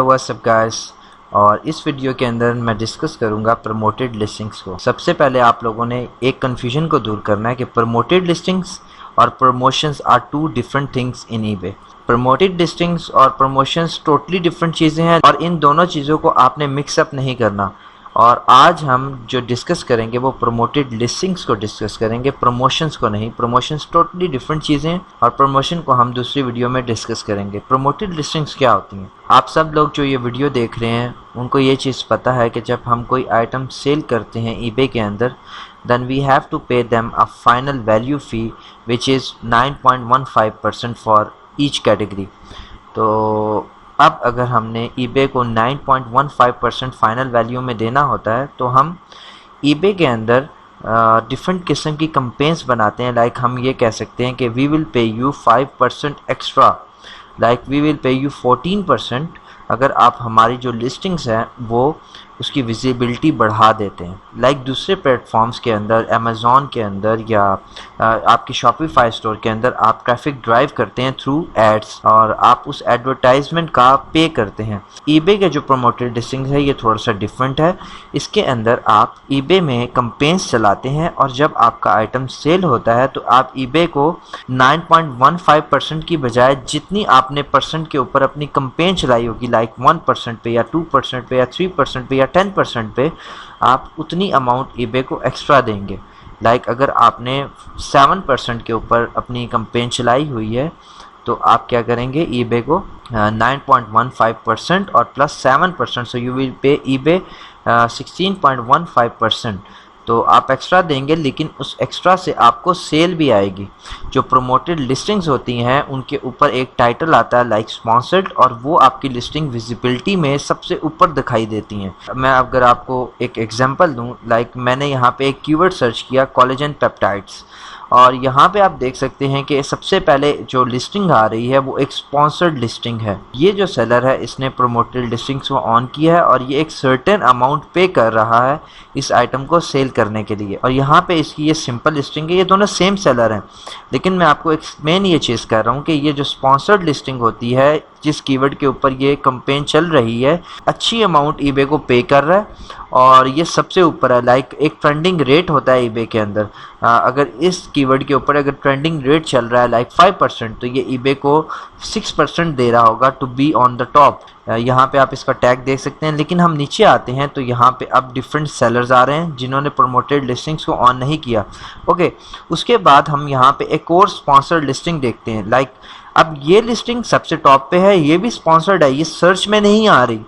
What's up guys, और इस video के अंदर मैं डिस्कस करूंगा प्रमोटेड लिस्टिंग्स को। सबसे पहले आप लोगों ने एक कन्फ्यूजन को दूर करना है कि प्रमोटेड लिस्टिंग्स और promotions are two different things in eBay. Promoted listings और प्रमोशंस टोटली डिफरेंट चीज़ें हैं और इन दोनों चीज़ों को आपने मिक्सअप नहीं करना। और आज हम जो डिस्कस करेंगे वो प्रमोटेड लिस्टिंग्स को डिस्कस करेंगे, प्रमोशंस को नहीं। प्रमोशंस टोटली डिफरेंट चीज़ें हैं और प्रमोशन को हम दूसरी वीडियो में डिस्कस करेंगे। प्रमोटेड लिस्टिंग्स क्या होती हैं? आप सब लोग जो ये वीडियो देख रहे हैं उनको ये चीज़ पता है कि जब हम कोई आइटम सेल करते हैं ईबे के अंदर, then we have to pay them a final value fee which is 9.15% for each category। तो अब अगर हमने ईबे को 9.15% फाइनल वैल्यू में देना होता है तो हम ईबे के अंदर डिफरेंट किस्म की कंपेन्स बनाते हैं। लाइक हम ये कह सकते हैं कि we will pay you 5% extra, like we will pay you 14% अगर आप हमारी जो लिस्टिंग्स हैं वो उसकी विजिबिलिटी बढ़ा देते हैं। लाइक दूसरे प्लेटफॉर्म्स के अंदर, अमेज़ॉन के अंदर या आपकी शॉपिफाई स्टोर के अंदर आप ट्रैफिक ड्राइव करते हैं थ्रू एड्स और आप उस एडवर्टाइजमेंट का पे करते हैं। ईबे के जो प्रमोटेड लिस्टिंग्स है ये थोड़ा सा डिफरेंट है। इसके अंदर आप ईबे में कंपेन्स चलाते हैं और जब आपका आइटम सेल होता है तो आप ईबे को 9.15% की बजाय जितनी आपने परसेंट के ऊपर अपनी कंपेन चलाई होगी, लाइक 1% पे या 2% पे या 3% पे या 10% पे, आप उतनी अमाउंट ईबे को एक्स्ट्रा देंगे। लाइक अगर आपने 7% के ऊपर अपनी कंपेन चलाई हुई है तो आप क्या करेंगे, ईबे को 9.15% और plus 7%, so you will pay eBay 16.15%। तो आप एक्स्ट्रा देंगे, लेकिन उस एक्स्ट्रा से आपको सेल भी आएगी। जो प्रमोटेड लिस्टिंग्स होती हैं उनके ऊपर एक टाइटल आता है लाइक स्पॉन्सर्ड, और वो आपकी लिस्टिंग विजिबिलिटी में सबसे ऊपर दिखाई देती हैं। मैं अगर आपको एक एग्जांपल दूं, लाइक मैंने यहाँ पे एक कीवर्ड सर्च किया कोलेजन पेप्टाइड्स, और यहाँ पे आप देख सकते हैं कि सबसे पहले जो लिस्टिंग आ रही है वो एक स्पॉन्सर्ड लिस्टिंग है। ये जो सेलर है इसने प्रमोटेड लिस्टिंग्स को ऑन किया है और ये एक सर्टेन अमाउंट पे कर रहा है इस आइटम को सेल करने के लिए। और यहाँ पे इसकी ये सिंपल लिस्टिंग है, ये दोनों सेम सेलर हैं, लेकिन मैं आपको एक्सप्लेन ये चीज़ कर रहा हूँ कि ये जो स्पॉन्सर्ड लिस्टिंग होती है जिस कीवर्ड के ऊपर ये कंपेन चल रही है, अच्छी अमाउंट ईबे को पे कर रहा है और ये सबसे ऊपर है। लाइक एक ट्रेंडिंग रेट होता है ईबे के अंदर, अगर इस कीवर्ड के ऊपर अगर ट्रेंडिंग रेट चल रहा है लाइक 5%, तो ये ईबे को 6% दे रहा होगा to be on the top. यहाँ पे आप इसका टैग देख सकते हैं। लेकिन हम नीचे आते हैं तो यहाँ पे अब डिफरेंट सेलर्स आ रहे हैं जिन्होंने प्रमोटेड लिस्टिंग्स को ऑन नहीं किया। ओके, उसके बाद हम यहाँ पे एक और स्पॉन्सर्ड लिस्टिंग देखते हैं। लाइक अब ये लिस्टिंग सबसे टॉप पे है, ये भी स्पॉन्सर्ड है, ये सर्च में नहीं आ रही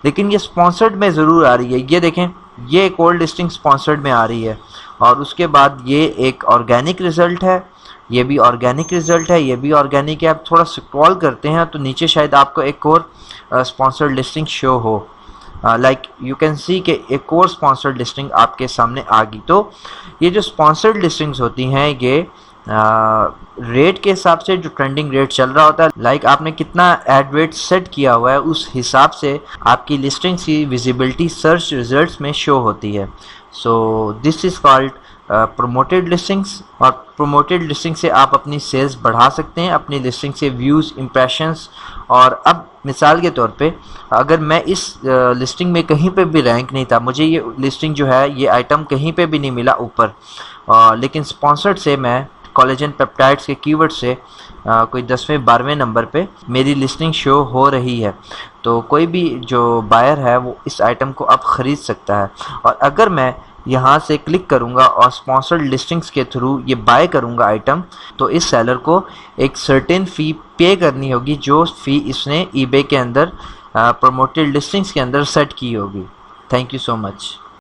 लेकिन ये स्पॉन्सर्ड में ज़रूर आ रही है। ये देखें, ये एक और लिस्टिंग स्पॉन्सर्ड में आ रही है। और उसके बाद ये एक ऑर्गेनिक रिज़ल्ट है, ये भी ऑर्गेनिक रिज़ल्ट है, ये भी ऑर्गेनिक है। आप थोड़ा स्क्रॉल करते हैं तो नीचे शायद आपको एक और स्पॉन्सर्ड लिस्टिंग शो हो। लाइक यू कैन सी कि एक और स्पॉन्सर्ड लिस्टिंग आपके सामने आ गई। तो ये जो स्पॉन्सर्ड लिस्टिंग्स होती हैं ये रेट के हिसाब से, जो ट्रेंडिंग रेट चल रहा होता है, लाइक आपने कितना एड रेट सेट किया हुआ है उस हिसाब से आपकी लिस्टिंग की विजिबिलिटी सर्च रिजल्ट्स में शो होती है। So this is called promoted listings. और प्रमोटेड लिस्टिंग से आप अपनी सेल्स बढ़ा सकते हैं, अपनी लिस्टिंग से व्यूज़, इम्प्रेशंस। और अब मिसाल के तौर पे अगर मैं इस लिस्टिंग में कहीं पे भी रैंक नहीं था, मुझे ये लिस्टिंग जो है ये आइटम कहीं पे भी नहीं मिला ऊपर, लेकिन स्पॉन्सर्ड से मैं कोलेजन पेप्टाइड्स के कीवर्ड से कोई 10वें 12वें नंबर पे मेरी लिस्टिंग शो हो रही है, तो कोई भी जो बायर है वो इस आइटम को अब ख़रीद सकता है। और अगर मैं यहाँ से क्लिक करूँगा और स्पॉन्सर्ड लिस्टिंग्स के थ्रू ये बाय करूँगा आइटम, तो इस सेलर को एक सर्टेन फ़ी पे करनी होगी, जो फ़ी इसने ईबे के अंदर प्रमोटेड लिस्टिंग्स के अंदर सेट की होगी। Thank you so much.